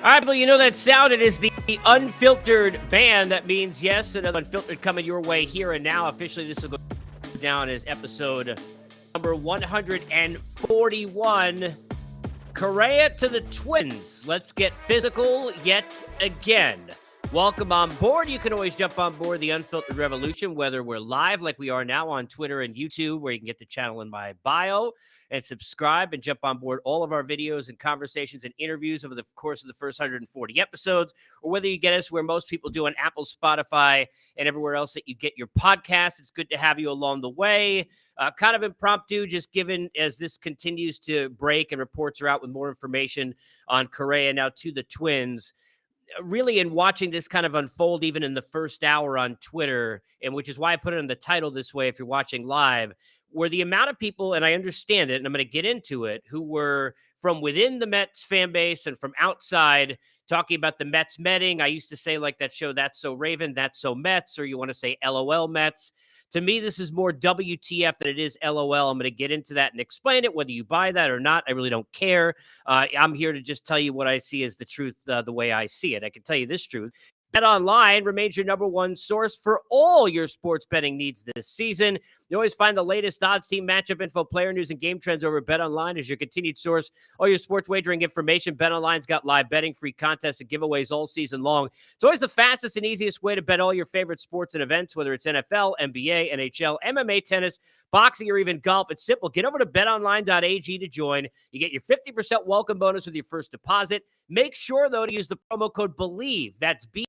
All right, well, you know that sound. It is the Unfiltered band. That means, yes, another Unfiltered coming your way here and now. Officially, this will go down as episode number 141. Correa to the Twins. Let's get physical yet again. Welcome on board. You can always jump on board the Unfiltered Revolution, whether we're live like we are now on Twitter and YouTube, where you can get the channel in my bio and subscribe and jump on board all of our videos and conversations and interviews over the course of the first 140 episodes, or whether you get us where most people do on Apple, Spotify, and everywhere else that you get your podcasts. It's good to have you along the way. Kind of impromptu, just given as this continues to break and reports are out with more information on Correa now to the Twins. Really, in watching this kind of unfold, even in the first hour on Twitter, and which is why I put it in the title this way if you're watching live, where the amount of people, and I understand it, and I'm going to get into it, who were from within the Mets fan base and from outside talking about the Mets Metting. I used to say, like that show, That's So Raven, That's So Mets, or you want to say LOL Mets. To me, this is more WTF than it is LOL. I'm going to get into that and explain it, whether you buy that or not. I really don't care. I'm here to just tell you what I see as the truth, the way I see it. I can tell you this truth. BetOnline remains your number one source for all your sports betting needs this season. You always find the latest odds, team matchup info, player news, and game trends over at BetOnline as your continued source. All your sports wagering information. BetOnline's got live betting, free contests, and giveaways all season long. It's always the fastest and easiest way to bet all your favorite sports and events, whether it's NFL, NBA, NHL, MMA, tennis, boxing, or even golf. It's simple. Get over to betonline.ag to join. You get your 50% welcome bonus with your first deposit. Make sure, though, to use the promo code BELIEVE. That's BLA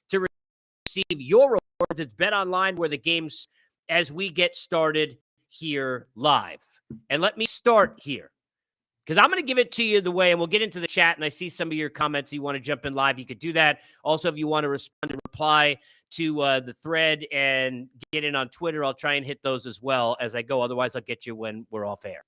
to receive your rewards. It's BetOnline, where the games as we get started here live. And let me start here, because I'm going to give it to you the way, and we'll get into the chat, and I see some of your comments. You want to jump in live, you could do that. Also, if you want to respond and reply to the thread and get in on Twitter, I'll try and hit those as well as I go. Otherwise, I'll get you when we're off air.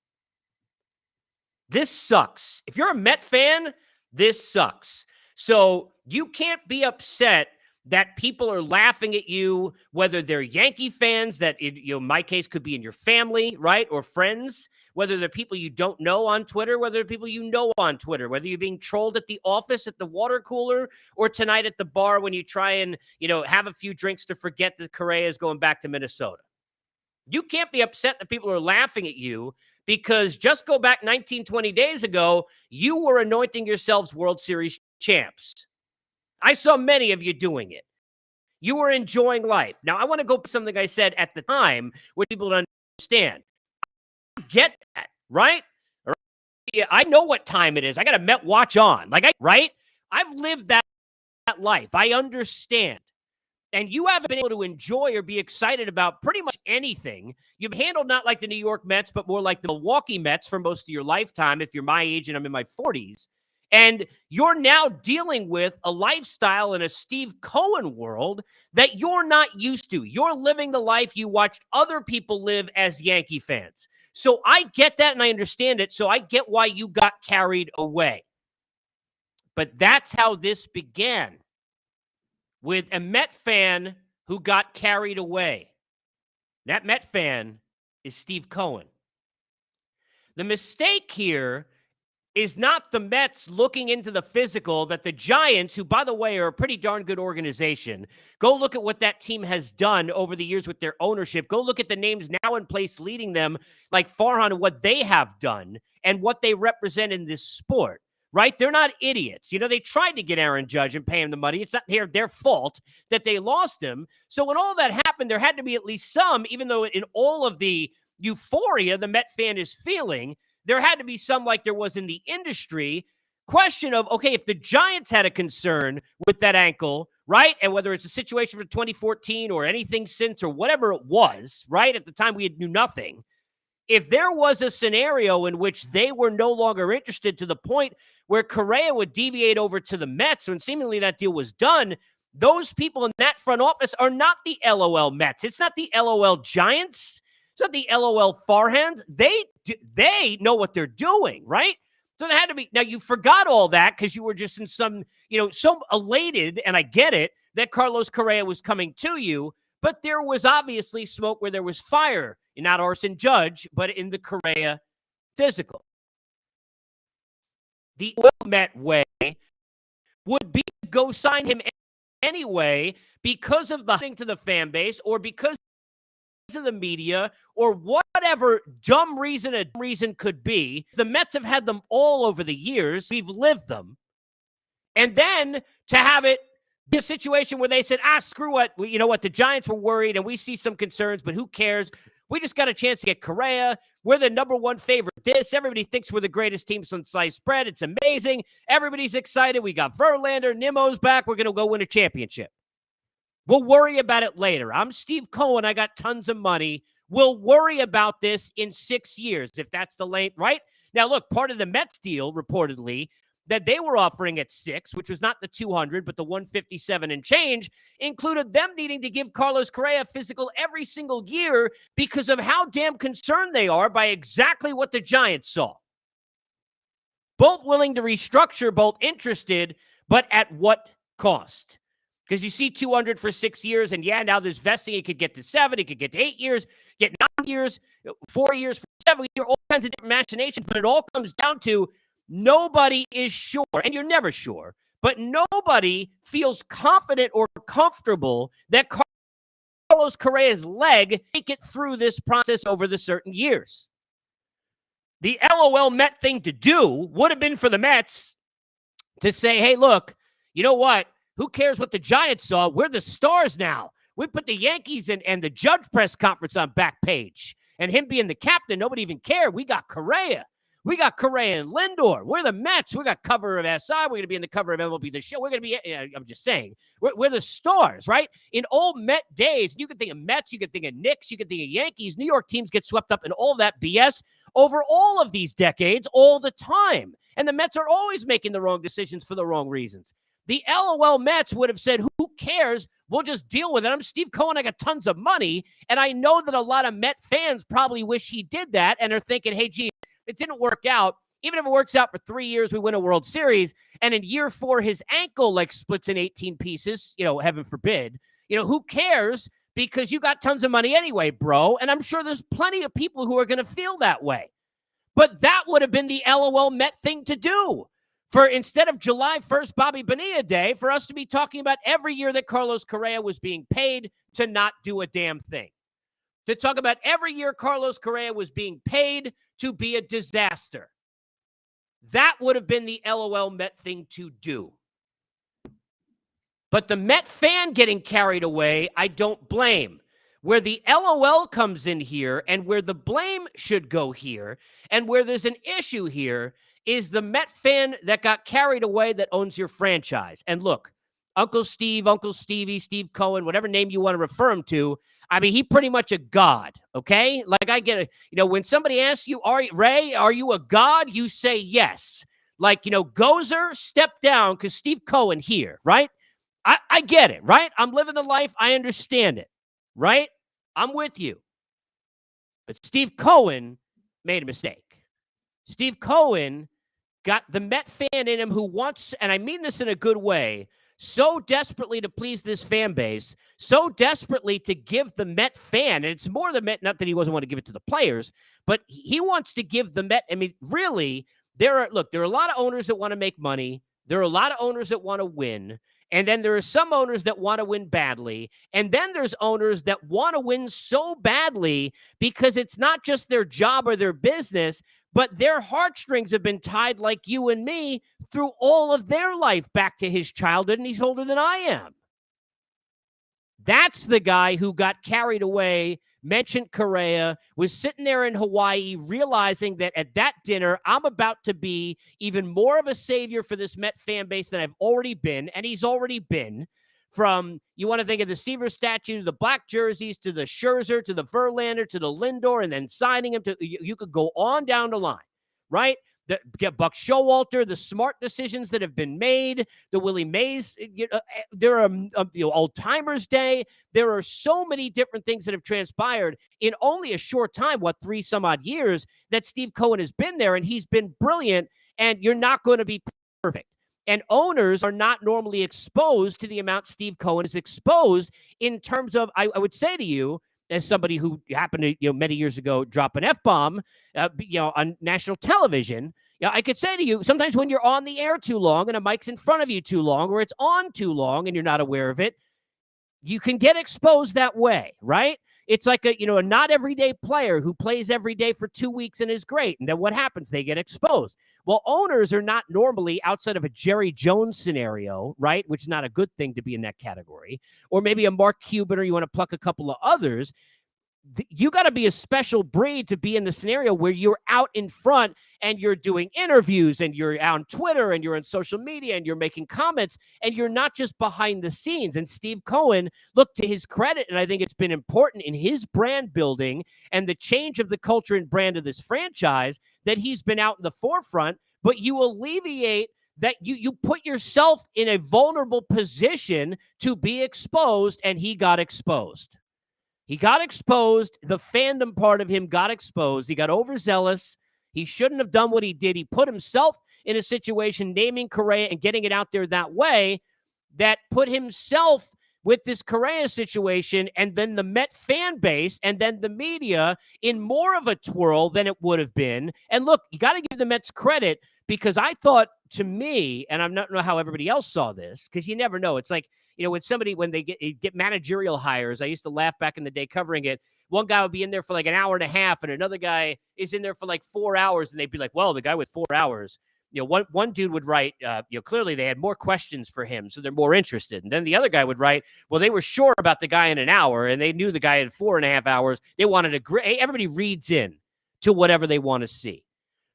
This sucks. If you're a Met fan, this sucks. So you can't be upset that people are laughing at you, whether they're Yankee fans that, in my case, could be in your family, right, or friends, whether they're people you don't know on Twitter, whether they're people you know on Twitter, whether you're being trolled at the office, at the water cooler, or tonight at the bar when you try and, have a few drinks to forget that Correa is going back to Minnesota. You can't be upset that people are laughing at you, because just go back 19, 20 days ago, you were anointing yourselves World Series champs. I saw many of you doing it. You were enjoying life. Now, I want to go to something I said at the time, which people don't understand. I get that, right? Yeah, I know what time it is. I got a Met watch on. Right? I've lived that life. I understand. And you haven't been able to enjoy or be excited about pretty much anything. You've handled not like the New York Mets, but more like the Milwaukee Mets for most of your lifetime, if you're my age and I'm in my 40s. And you're now dealing with a lifestyle in a Steve Cohen world that you're not used to. You're living the life you watched other people live as Yankee fans. So I get that and I understand it. So I get why you got carried away. But that's how this began, with a Met fan who got carried away. That Met fan is Steve Cohen. The mistake here is not the Mets looking into the physical that the Giants, who, by the way, are a pretty darn good organization. Go look at what that team has done over the years with their ownership. Go look at the names now in place leading them, like Farhan, and what they have done and what they represent in this sport, right? They're not idiots. They tried to get Aaron Judge and pay him the money. It's not their fault that they lost him. So when all that happened, there had to be at least some, even though in all of the euphoria the Met fan is feeling, there had to be some, like there was in the industry, question of, okay, if the Giants had a concern with that ankle, right, and whether it's a situation for 2014 or anything since or whatever it was, right, at the time we knew nothing, if there was a scenario in which they were no longer interested to the point where Correa would deviate over to the Mets when seemingly that deal was done, those people in that front office are not the LOL Mets. It's not the LOL Giants. It's not the LOL Farhans. They know what they're doing, right? So there had to be. Now, you forgot all that because you were just in some, so elated, and I get it, that Carlos Correa was coming to you, but there was obviously smoke where there was fire. Not Arson Judge, but in the Correa physical. the oil Met way would be to go sign him anyway because of the thing to the fan base or because of the media or whatever dumb reason could be. The Mets have had them all over the years. We've lived them. And then to have it be a situation where they said, screw it. You know what? The Giants were worried and we see some concerns, but who cares? We just got a chance to get Correa. We're the number one favorite. Everybody thinks we're the greatest team since sliced bread. It's amazing. Everybody's excited. We got Verlander, Nimmo's back. We're going to go win a championship. We'll worry about it later. I'm Steve Cohen. I got tons of money. We'll worry about this in 6 years, if that's the length, right? Now, look, part of the Mets deal, reportedly, that they were offering at 6, which was not the 200, but the 157 and change, included them needing to give Carlos Correa a physical every single year because of how damn concerned they are by exactly what the Giants saw. Both willing to restructure, both interested, but at what cost? Because you see 200 for 6 years, and yeah, now there's vesting. It could get to 7, it could get to 8 years, get 9 years, 4 years, 7 years, all kinds of different machinations, but it all comes down to nobody is sure, and you're never sure, but nobody feels confident or comfortable that Carlos Correa's leg make it through this process over the certain years. The LOL Met thing to do would have been for the Mets to say, hey, look, you know what? Who cares what the Giants saw? We're the stars now. We put the Yankees and the Judge press conference on back page. And him being the captain, nobody even cared. We got Correa. We got Correa and Lindor. We're the Mets. We got cover of SI. We're going to be in the cover of MLB The Show. We're going to be, I'm just saying, we're the stars, right? In old Met days, you can think of Mets, you can think of Knicks, you can think of Yankees. New York teams get swept up in all that BS over all of these decades all the time. And the Mets are always making the wrong decisions for the wrong reasons. The LOL Mets would have said, who cares? We'll just deal with it. I'm Steve Cohen. I got tons of money. And I know that a lot of Met fans probably wish he did that and are thinking, hey, gee, it didn't work out. Even if it works out for 3 years, we win a World Series. And in year 4, his ankle splits in 18 pieces, heaven forbid. Who cares? Because you got tons of money anyway, bro. And I'm sure there's plenty of people who are going to feel that way. But that would have been the LOL Met thing to do. For instead of July 1st, Bobby Bonilla Day, for us to be talking about every year that Carlos Correa was being paid to not do a damn thing. To talk about every year Carlos Correa was being paid to be a disaster. That would have been the LOL Met thing to do. But the Met fan getting carried away, I don't blame. Where the LOL comes in here and where the blame should go here and where there's an issue here is the Met fan that got carried away that owns your franchise. And look, Uncle Steve, Uncle Stevie, Steve Cohen, whatever name you want to refer him to, I mean, he pretty much a god, okay? Like I get it. When somebody asks you, Ray, are you a god? You say yes. Gozer, step down because Steve Cohen here, right? I get it, right? I'm living the life. I understand it, right? I'm with you. But Steve Cohen made a mistake. Steve Cohen got the Met fan in him who wants, and I mean this in a good way, so desperately to please this fan base, so desperately to give the Met fan, and it's more the Met, not that he doesn't want to give it to the players, but he wants to give the Met, I mean, really, there are a lot of owners that want to make money. There are a lot of owners that want to win. And then there are some owners that want to win badly. And then there's owners that want to win so badly because it's not just their job or their business, but their heartstrings have been tied like you and me through all of their life back to his childhood, and he's older than I am. That's the guy who got carried away, mentioned Correa, was sitting there in Hawaii realizing that at that dinner, I'm about to be even more of a savior for this Met fan base than I've already been, and he's already been. From, you want to think of the Seaver statue, to the black jerseys, to the Scherzer, to the Verlander, to the Lindor, and then signing him to, you could go on down the line, right? Get Buck Showalter, the smart decisions that have been made, the Willie Mays, there are Old Timers Day. There are so many different things that have transpired in only a short time, 3 some odd years that Steve Cohen has been there, and he's been brilliant, and you're not going to be perfect. And owners are not normally exposed to the amount Steve Cohen is exposed in terms of, I would say to you, as somebody who happened to, many years ago, drop an F-bomb, on national television, Yeah, I could say to you, sometimes when you're on the air too long and a mic's in front of you too long, or it's on too long and you're not aware of it, you can get exposed that way, right? It's like a not everyday player who plays every day for 2 weeks and is great. And then what happens? They get exposed. Well, owners are not normally, outside of a Jerry Jones scenario, right? Which is not a good thing to be in that category. Or maybe a Mark Cuban, or you want to pluck a couple of others. You got to be a special breed to be in the scenario where you're out in front and you're doing interviews and you're on Twitter and you're on social media and you're making comments and you're not just behind the scenes. And Steve Cohen, look, to his credit, and I think it's been important in his brand building and the change of the culture and brand of this franchise, that he's been out in the forefront. But you alleviate that, you put yourself in a vulnerable position to be exposed, and he got exposed. He got exposed. The fandom part of him got exposed. He got overzealous. He shouldn't have done what he did. He put himself in a situation, naming Correa and getting it out there that way, that put himself with this Correa situation and then the Met fan base and then the media in more of a twirl than it would have been. And look, you got to give the Mets credit, because I thought, to me, and I don't know how everybody else saw this, because you never know. It's like, when they get managerial hires, I used to laugh back in the day covering it. One guy would be in there for like an hour and a half, and another guy is in there for like 4 hours, and they'd be like, well, the guy with 4 hours, one dude would write, clearly they had more questions for him, so they're more interested. And then the other guy would write, well, they were sure about the guy in an hour, and they knew the guy had 4.5 hours. They wanted to everybody reads in to whatever they want to see.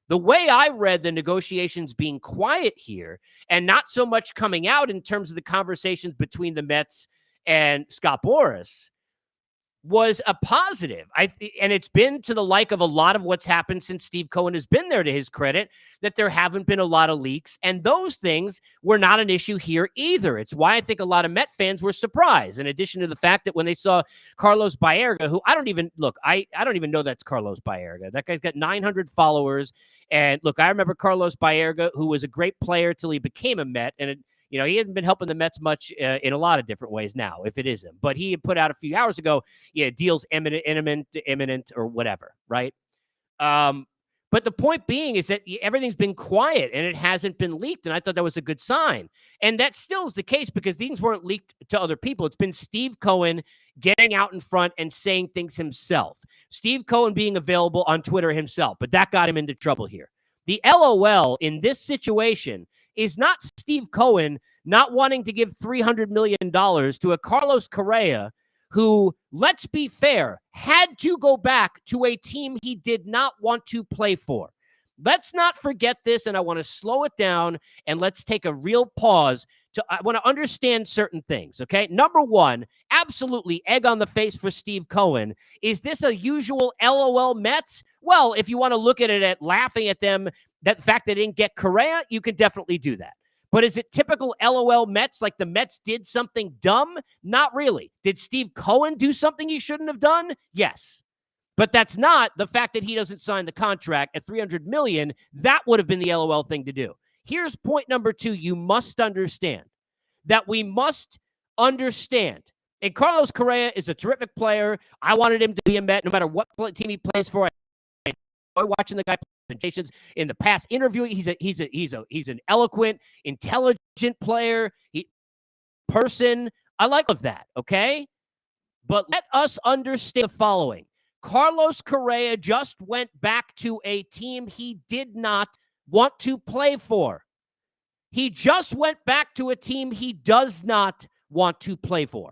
The way I read the negotiations being quiet here and not so much coming out in terms of the conversations between the Mets and Scott Boras was a positive. And it's been to the like of a lot of what's happened since Steve Cohen has been there, to his credit, that there haven't been a lot of leaks. And those things were not an issue here either. It's why I think a lot of Met fans were surprised, in addition to the fact that when they saw Carlos Baerga, who I don't even know that's Carlos Baerga. That guy's got 900 followers. And look, I remember Carlos Baerga, who was a great player till he became a Met. And he hasn't been helping the Mets much in a lot of different ways now, if it isn't. But he had put out a few hours ago, deals imminent, or whatever, right? But the point being is that everything's been quiet and it hasn't been leaked. And I thought that was a good sign. And that still is the case, because things weren't leaked to other people. It's been Steve Cohen getting out in front and saying things himself. Steve Cohen being available on Twitter himself. But that got him into trouble here. The LOL in this situation is not Steve Cohen not wanting to give $300 million to a Carlos Correa who, let's be fair, had to go back to a team he did not want to play for. Let's not forget this, and I want to slow it down, and let's take a real pause. I want to understand certain things, okay? Number one, absolutely egg on the face for Steve Cohen. Is this a usual LOL Mets? Well, if you want to look at it at laughing at them, that the fact they didn't get Correa, you can definitely do that. But is it typical LOL Mets, like the Mets did something dumb? Not really. Did Steve Cohen do something he shouldn't have done? Yes. But that's not the fact that he doesn't sign the contract at $300 million. That would have been the LOL thing to do. Here's point number two. You must understand that we must understand. And Carlos Correa is a terrific player. I wanted him to be a Met no matter what team he plays for. I enjoy watching the guy in the past interview. He's an eloquent, intelligent player. Person. I like all of that. Okay. But let us understand the following. Carlos Correa just went back to a team he did not want to play for. He just went back to a team he does not want to play for.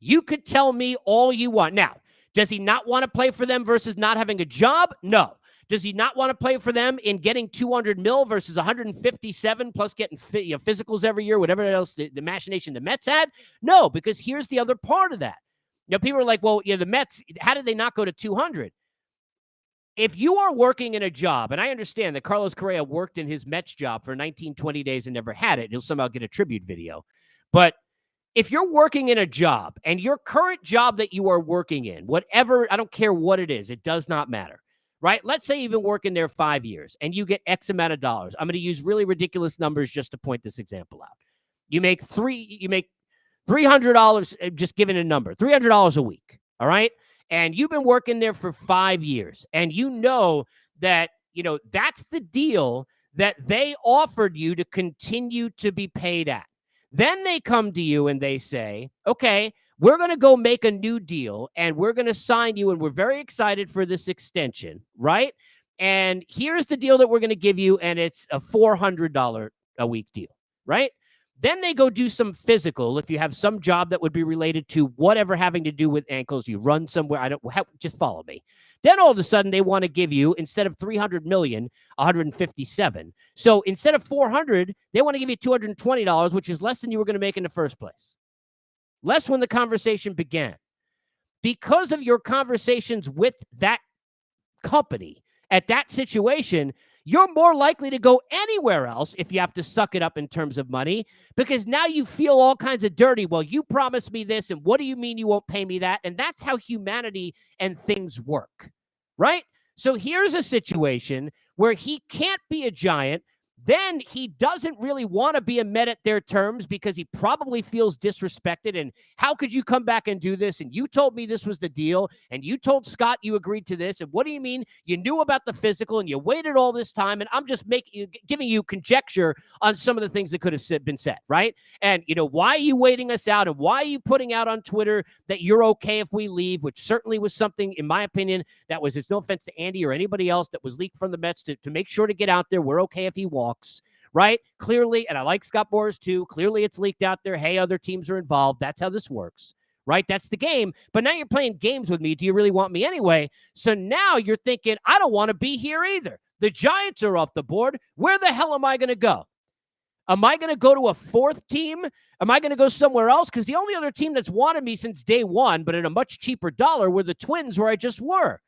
You could tell me all you want. Now, does he not want to play for them versus not having a job? No. Does he not want to play for them in getting $200 million versus 157 plus getting physicals every year, whatever else the machination the Mets had? No, because here's the other part of that. People are like, well, the Mets, how did they not go to 200? If you are working in a job, and I understand that Carlos Correa worked in his Mets job for 19, 20 days and never had it, he'll somehow get a tribute video. But if you're working in a job and your current job that you are working in, whatever, I don't care what it is, it does not matter, right? Let's say you've been working there 5 years and you get X amount of dollars. I'm going to use really ridiculous numbers just to point this example out. You make $300, just giving a number, $300 a week, all right? And you've been working there for 5 years, and you know that that's the deal that they offered you to continue to be paid at. Then they come to you and they say, okay, we're going to go make a new deal and we're going to sign you. And we're very excited for this extension, right? And here's the deal that we're going to give you. And it's a $400 a week deal, right? Then they go do some physical. If you have some job that would be related to whatever having to do with ankles, you run somewhere. Just follow me. Then all of a sudden they want to give you, instead of 300 million, 157. So instead of 400, they want to give you $220, which is less than you were going to make in the first place. Less when the conversation began. Because of your conversations with that company at that situation, you're more likely to go anywhere else if you have to suck it up in terms of money, because now you feel all kinds of dirty. Well, you promised me this, and what do you mean you won't pay me that? And that's how humanity and things work, right? So here's a situation where he can't be a Giant. Then he doesn't really want to be a Met at their terms because he probably feels disrespected. And how could you come back and do this? And you told me this was the deal. And you told Scott you agreed to this. And what do you mean? You knew about the physical and you waited all this time. And I'm just giving you conjecture on some of the things that could have been said, right? And, why are you waiting us out? And why are you putting out on Twitter that you're okay if we leave, which certainly was something, in my opinion, that was, it's no offense to Andy or anybody else, that was leaked from the Mets to make sure to get out there. We're okay if he walks. Right? Clearly, and I like Scott Boras too. Clearly, it's leaked out there. Hey, other teams are involved. That's how this works. Right? That's the game. But now you're playing games with me. Do you really want me anyway? So now you're thinking, I don't want to be here either. The Giants are off the board. Where the hell am I going to go? Am I going to go to a fourth team? Am I going to go somewhere else? Because the only other team that's wanted me since day one, but at a much cheaper dollar, were the Twins, where I just were.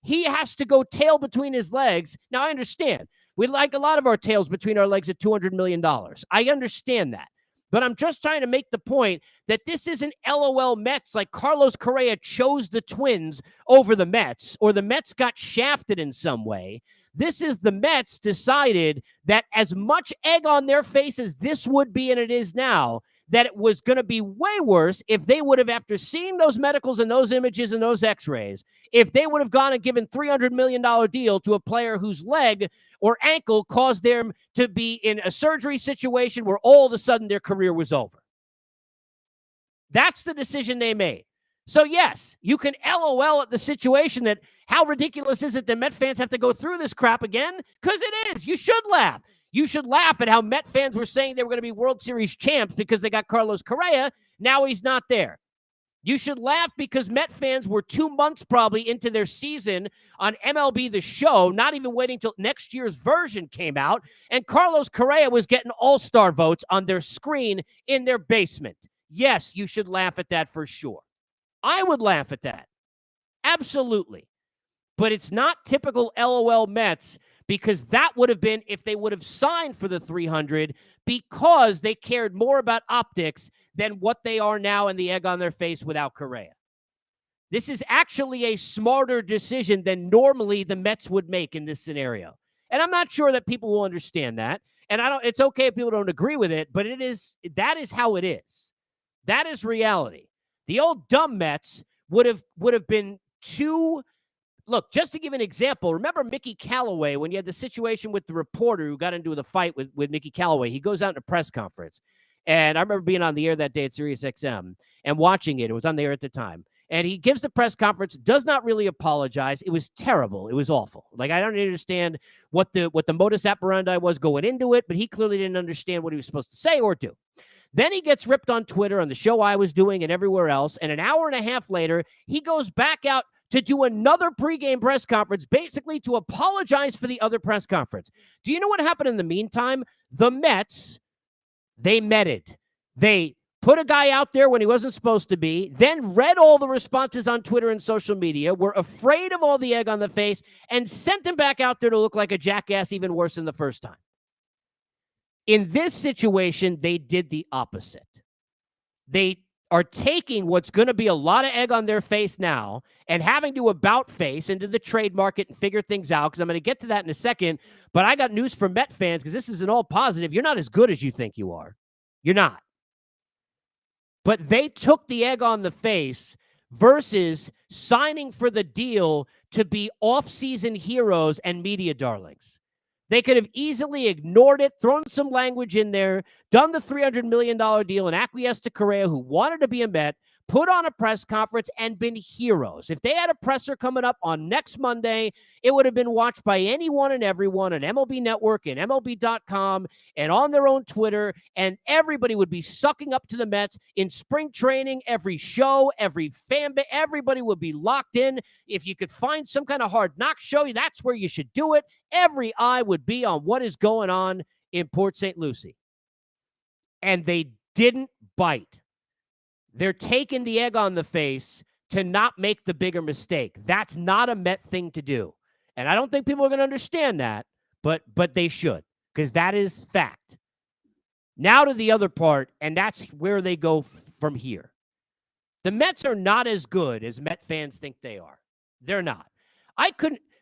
He has to go tail between his legs. Now, I understand. We like a lot of our tails between our legs at $200 million. I understand that. But I'm just trying to make the point that this isn't LOL Mets like Carlos Correa chose the Twins over the Mets, or the Mets got shafted in some way. This is the Mets decided that as much egg on their face as this would be, and it is now, that it was going to be way worse if they would have, after seeing those medicals and those images and those x-rays, if they would have gone and given $300 million deal to a player whose leg or ankle caused them to be in a surgery situation where all of a sudden their career was over. That's the decision they made. So yes, you can LOL at the situation that how ridiculous is it that Met fans have to go through this crap again? Because it is. You should laugh. You should laugh at how Met fans were saying they were going to be World Series champs because they got Carlos Correa. Now he's not there. You should laugh because Met fans were 2 months probably into their season on MLB The Show, not even waiting till next year's version came out, and Carlos Correa was getting all-star votes on their screen in their basement. Yes, you should laugh at that for sure. I would laugh at that. Absolutely. But it's not typical LOL Mets, because that would have been if they would have signed for the 300 because they cared more about optics than what they are now and the egg on their face without Correa. This is actually a smarter decision than normally the Mets would make in this scenario. And I'm not sure that people will understand that. And it's okay if people don't agree with it, but that is how it is. That is reality. The old dumb Mets would have been too. Look, just to give an example, remember Mickey Callaway when you had the situation with the reporter who got into the fight with Mickey Callaway? He goes out in a press conference. And I remember being on the air that day at SiriusXM and watching it. It was on the air at the time. And he gives the press conference, does not really apologize. It was terrible. It was awful. Like, I don't understand what the modus operandi was going into it, but he clearly didn't understand what he was supposed to say or do. Then he gets ripped on Twitter, on the show I was doing and everywhere else. And an hour and a half later, he goes back out to do another pregame press conference, basically to apologize for the other press conference. Do you know what happened in the meantime? The Mets, they meted. They put a guy out there when he wasn't supposed to be, then read all the responses on Twitter and social media, were afraid of all the egg on the face, and sent him back out there to look like a jackass even worse than the first time. In this situation, they did the opposite. They are taking what's going to be a lot of egg on their face now and having to about face into the trade market and figure things out, because I'm going to get to that in a second. But I got news for Met fans, because this isn't all positive. You're not as good as you think you are. You're not. But they took the egg on the face versus signing for the deal to be off-season heroes and media darlings. They could have easily ignored it, thrown some language in there, done the $300 million deal and acquiesced to Correa, who wanted to be a Met, put on a press conference and been heroes. If they had a presser coming up on next Monday, it would have been watched by anyone and everyone on MLB Network and MLB.com and on their own Twitter, and everybody would be sucking up to the Mets in spring training, every show, every fan base, everybody would be locked in. If you could find some kind of hard knock show, that's where you should do it. Every eye would be on what is going on in Port St. Lucie. And they didn't bite. They're taking the egg on the face to not make the bigger mistake. That's not a Met thing to do. And I don't think people are going to understand that, but they should, because that is fact. Now to the other part, and that's where they go from here. The Mets are not as good as Met fans think they are. They're not.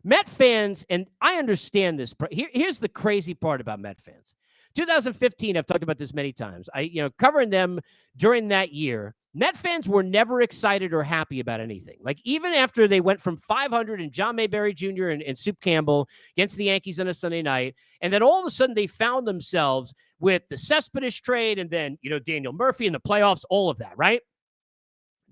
Met fans, and I understand this. Here's the crazy part about Met fans. 2015, I've talked about this many times. Covering them during that year, Met fans were never excited or happy about anything. Like, even after they went from 500 and John Mayberry Jr. and Soup Campbell against the Yankees on a Sunday night, and then all of a sudden they found themselves with the Cespedes trade and then, Daniel Murphy in the playoffs, all of that, right?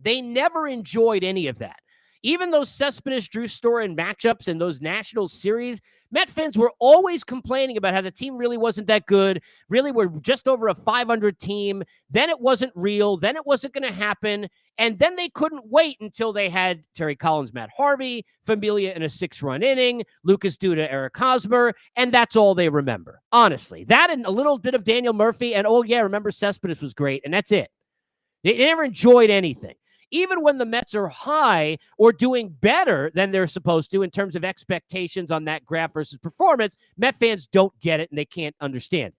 They never enjoyed any of that. Even those Cespedes, Drew Storen matchups and those national series, Met fans were always complaining about how the team really wasn't that good. Really, we're just over a 500 team. Then it wasn't real. Then it wasn't going to happen. And then they couldn't wait until they had Terry Collins, Matt Harvey, Familia in a 6-run inning, Lucas Duda, Eric Hosmer, and that's all they remember. Honestly, that and a little bit of Daniel Murphy, and remember Cespedes was great, and that's it. They never enjoyed anything. Even when the Mets are high or doing better than they're supposed to in terms of expectations on that graph versus performance, Met fans don't get it and they can't understand it.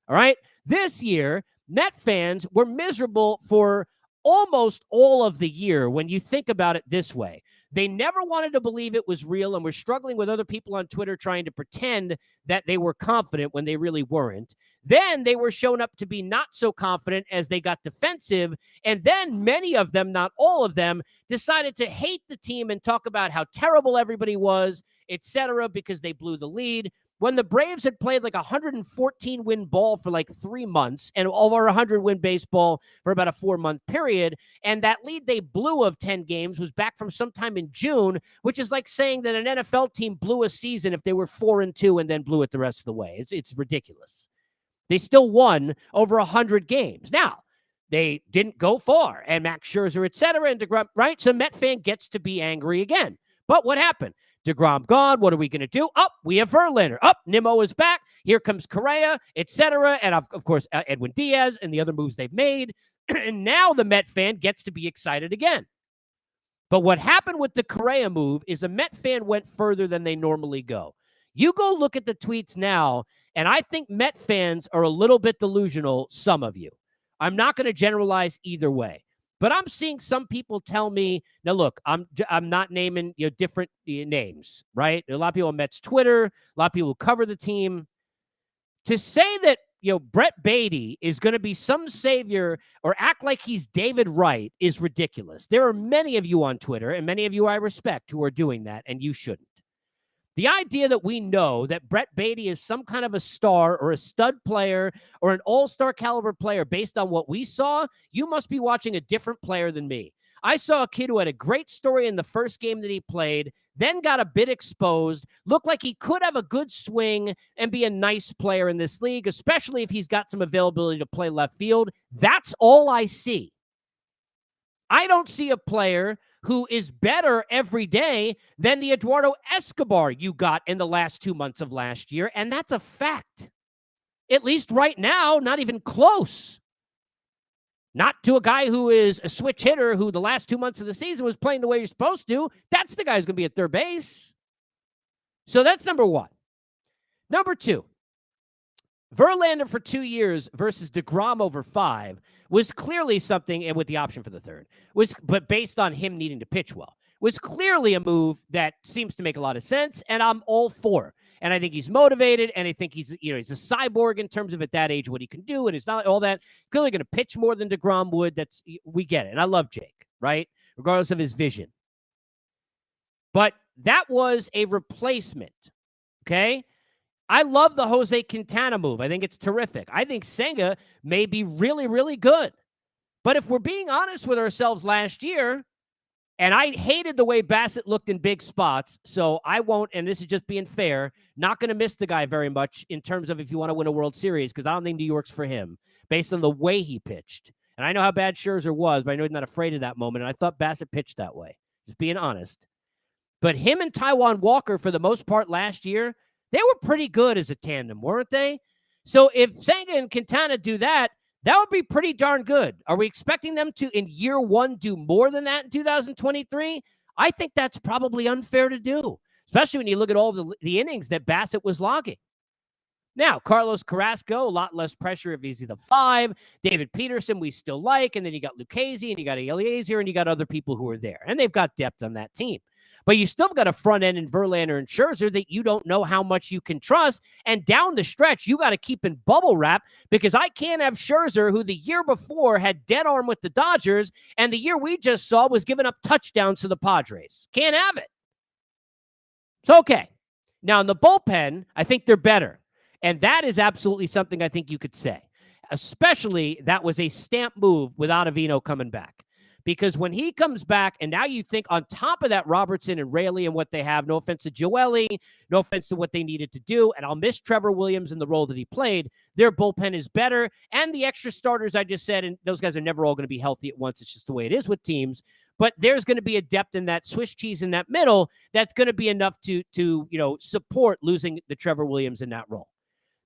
All right? This year, Met fans were miserable for almost all of the year when you think about it this way. They never wanted to believe it was real and were struggling with other people on Twitter trying to pretend that they were confident when they really weren't. Then they were shown up to be not so confident as they got defensive. And then many of them, not all of them, decided to hate the team and talk about how terrible everybody was, etc., because they blew the lead. When the Braves had played like 114-win ball for like 3 months and over 100-win baseball for about a 4-month period, and that lead they blew of 10 games was back from sometime in June, which is like saying that an NFL team blew a season if they were 4-2 and then blew it the rest of the way. It's ridiculous. They still won over 100 games. Now, they didn't go far, and Max Scherzer, etc., and DeGrom, right? So Met fan gets to be angry again. But what happened? DeGrom gone. What are we going to do? We have Verlander. Nimmo is back. Here comes Correa, etc. And, of course, Edwin Diaz and the other moves they've made. And now the Met fan gets to be excited again. But what happened with the Correa move is a Met fan went further than they normally go. You go look at the tweets now, and I think Met fans are a little bit delusional, some of you. I'm not going to generalize either way. But I'm seeing some people tell me, now look, I'm not naming different names, right? A lot of people on Mets Twitter, a lot of people who cover the team. To say that Brett Beatty is going to be some savior or act like he's David Wright is ridiculous. There are many of you on Twitter, and many of you I respect, who are doing that, and you shouldn't. The idea that we know that Brett Beatty is some kind of a star or a stud player or an all-star caliber player based on what we saw, you must be watching a different player than me. I saw a kid who had a great story in the first game that he played, then got a bit exposed, looked like he could have a good swing and be a nice player in this league, especially if he's got some availability to play left field. That's all I see. I don't see a player who is better every day than the Eduardo Escobar you got in the last 2 months of last year, and that's a fact. At least right now, not even close. Not to a guy who is a switch hitter who the last 2 months of the season was playing the way you're supposed to. That's the guy who's going to be at third base. So that's number one. Number two, Verlander for 2 years versus DeGrom over 5 was clearly something, and with the option for the third, but based on him needing to pitch well, was clearly a move that seems to make a lot of sense, and I'm all for. And I think he's motivated, and I think he's he's a cyborg in terms of at that age what he can do, and it's not all that. Clearly going to pitch more than DeGrom would. We get it, and I love Jake, right? regardless of his vision. But that was a replacement, okay? I love the Jose Quintana move. I think it's terrific. I think Senga may be really, really good. But if we're being honest with ourselves last year, and I hated the way Bassett looked in big spots, so I won't, and this is just being fair, not going to miss the guy very much in terms of if you want to win a World Series, because I don't think New York's for him, based on the way he pitched. And I know how bad Scherzer was, but I know he's not afraid of that moment, and I thought Bassett pitched that way, just being honest. But him and Taijuan Walker, for the most part last year, they were pretty good as a tandem, weren't they? So if Senga and Quintana do that, that would be pretty darn good. Are we expecting them to, in year one, do more than that in 2023? I think that's probably unfair to do, especially when you look at all the innings that Bassett was logging. Now, Carlos Carrasco, a lot less pressure if he's the 5. David Peterson, we still like. And then you got Lucchesi, and you got Eliezer, and you got other people who are there. And they've got depth on that team. But you still got a front end in Verlander and Scherzer that you don't know how much you can trust. And down the stretch, you got to keep in bubble wrap, because I can't have Scherzer, who the year before had dead arm with the Dodgers, and the year we just saw was giving up touchdowns to the Padres. Can't have it. It's okay. Now, in the bullpen, I think they're better. And that is absolutely something I think you could say. Especially that was a stamp move with Ottavino coming back. Because when he comes back, and now you think on top of that, Robertson and Raley and what they have, no offense to Joely, no offense to what they needed to do, and I'll miss Trevor Williams in the role that he played, their bullpen is better, and the extra starters I just said, and those guys are never all going to be healthy at once. It's just the way it is with teams. But there's going to be a depth in that Swiss cheese in that middle that's going to be enough to support losing the Trevor Williams in that role.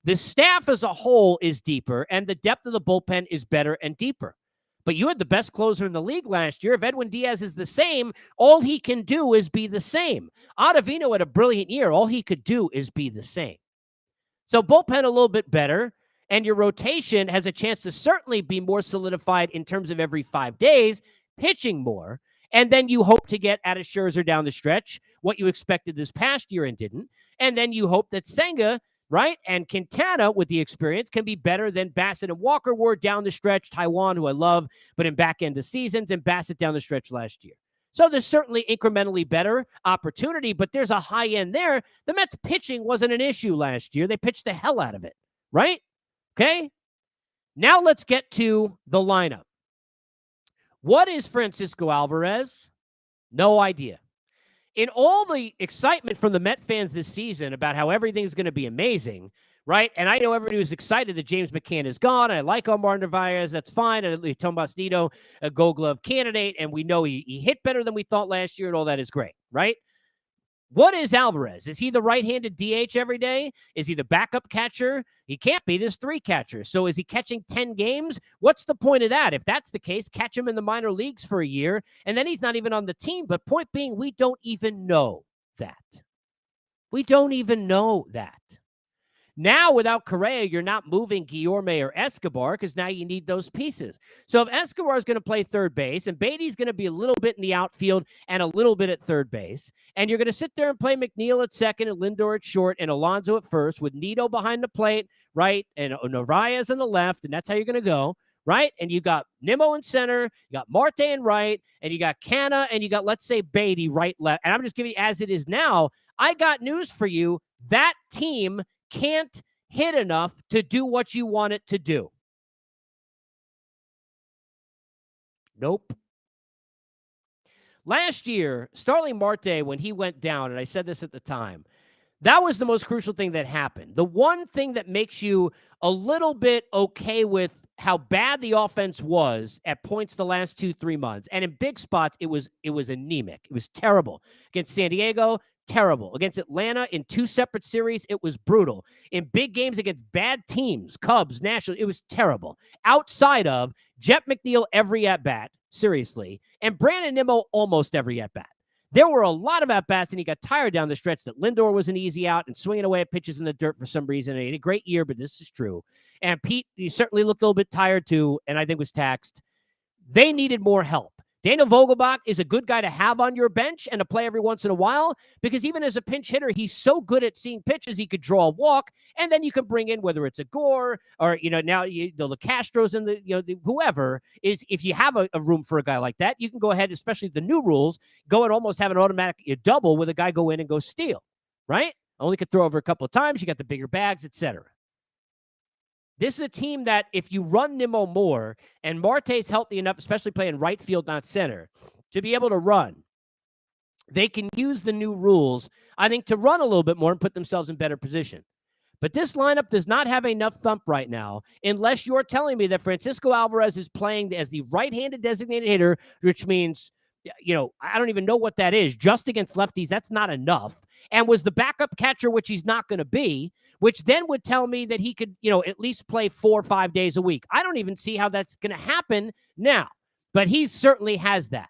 The staff as a whole is deeper, and the depth of the bullpen is better and deeper. But you had the best closer in the league last year. If Edwin Diaz is the same, all he can do is be the same. Ottavino had a brilliant year. All he could do is be the same. So bullpen a little bit better, and your rotation has a chance to certainly be more solidified in terms of every 5 days, pitching more. And then you hope to get out of Scherzer down the stretch what you expected this past year and didn't. And then you hope that Senga, right, and Quintana, with the experience, can be better than Bassett and Walker were down the stretch. Taijuan, who I love, but in back end of seasons, and Bassett down the stretch last year. So there's certainly incrementally better opportunity, but there's a high end there. The Mets pitching wasn't an issue last year. They pitched the hell out of it, right? Okay. Now let's get to the lineup. What is Francisco Alvarez? No idea. In all the excitement from the Met fans this season about how everything's going to be amazing, right? And I know everybody was excited that James McCann is gone. I like Omar Narvaez. That's fine. And Tomas Nido, a Gold Glove candidate. And we know he hit better than we thought last year, and all that is great, right? What is Alvarez? Is he the right-handed DH every day? Is he the backup catcher? He can't be. There's 3 catchers. So is he catching 10 games? What's the point of that? If that's the case, catch him in the minor leagues for a year, and then he's not even on the team. But point being, we don't even know that. We don't even know that. Now, without Correa, you're not moving Guillorme or Escobar, because now you need those pieces. So if Escobar is going to play third base, and Beatty's going to be a little bit in the outfield and a little bit at third base, and you're going to sit there and play McNeil at second and Lindor at short and Alonso at first with Nido behind the plate, right, and Narvaez on the left, and that's how you're going to go, right? And you got Nimmo in center, you got Marte in right, and you got Canna, and you got, let's say, Beatty right, left. And I'm just giving you as it is now. I got news for you. That team can't hit enough to do what you want it to do. Nope. Last year, Starling Marte, when he went down, and I said this at the time, that was the most crucial thing that happened. The one thing that makes you a little bit okay with how bad the offense was at points the last 2-3 months, and in big spots, it was anemic. It was terrible. Against San Diego, terrible. Against Atlanta in 2 separate series, it was brutal. In big games against bad teams, Cubs, National, it was terrible. Outside of Jeff McNeil every at-bat, seriously, and Brandon Nimmo almost every at-bat. There were a lot of at-bats, and he got tired down the stretch that Lindor was an easy out and swinging away at pitches in the dirt for some reason. And he had a great year, but this is true. And Pete, he certainly looked a little bit tired too, and I think was taxed. They needed more help. Daniel Vogelbach is a good guy to have on your bench and to play every once in a while, because even as a pinch hitter, he's so good at seeing pitches, he could draw a walk, and then you can bring in whether it's a Gore or, now the Castros and whoever is. If you have a room for a guy like that, you can go ahead, especially the new rules, go and almost have an automatic double with a guy go in and go steal, right? Only could throw over a couple of times. You got the bigger bags, etc. This is a team that if you run Nimmo more and Marte's healthy enough, especially playing right field, not center, to be able to run, they can use the new rules, I think, to run a little bit more and put themselves in better position. But this lineup does not have enough thump right now, unless you're telling me that Francisco Alvarez is playing as the right-handed designated hitter, which means, I don't even know what that is. Just against lefties, that's not enough. And was the backup catcher, which he's not going to be, which then would tell me that he could, at least play 4 or 5 days a week. I don't even see how that's going to happen now, but he certainly has that.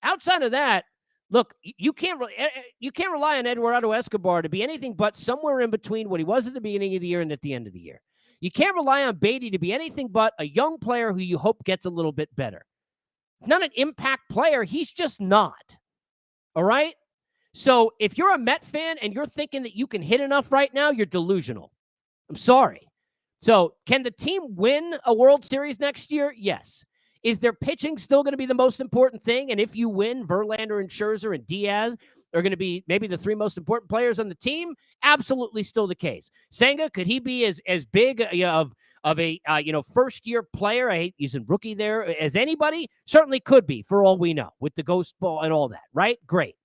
Outside of that, look, you can't rely on Eduardo Escobar to be anything but somewhere in between what he was at the beginning of the year and at the end of the year. You can't rely on Beatty to be anything but a young player who you hope gets a little bit better. Not an impact player. He's just not. All right? So if you're a Met fan and you're thinking that you can hit enough right now, you're delusional. I'm sorry. So can the team win a World Series next year? Yes. Is their pitching still going to be the most important thing? And if you win, Verlander and Scherzer and Diaz are going to be maybe the 3 most important players on the team? Absolutely still the case. Senga, could he be as big of a first-year player, I hate using rookie there, as anybody? Certainly could be, for all we know, with the ghost ball and all that, right? Great.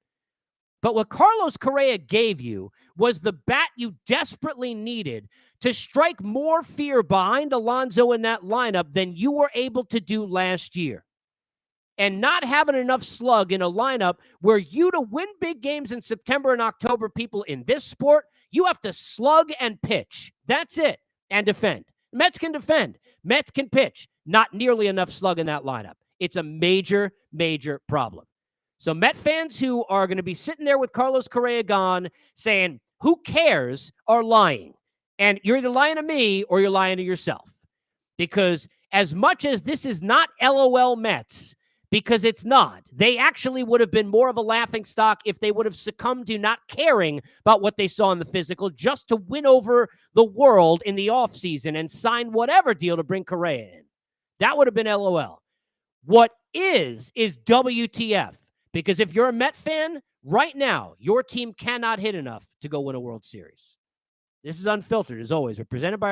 But what Carlos Correa gave you was the bat you desperately needed to strike more fear behind Alonso in that lineup than you were able to do last year. And not having enough slug in a lineup where you, to win big games in September and October, people in this sport, you have to slug and pitch. That's it. And defend. Mets can defend. Mets can pitch. Not nearly enough slug in that lineup. It's a major, major problem. So Met fans who are going to be sitting there with Carlos Correa gone saying, who cares, are lying. And you're either lying to me or you're lying to yourself. Because as much as this is not LOL Mets, because it's not, they actually would have been more of a laughingstock if they would have succumbed to not caring about what they saw in the physical just to win over the world in the offseason and sign whatever deal to bring Correa in. That would have been LOL. What is WTF. Because if you're a Met fan, right now, your team cannot hit enough to go win a World Series. This is Unfiltered, as always. We're presented by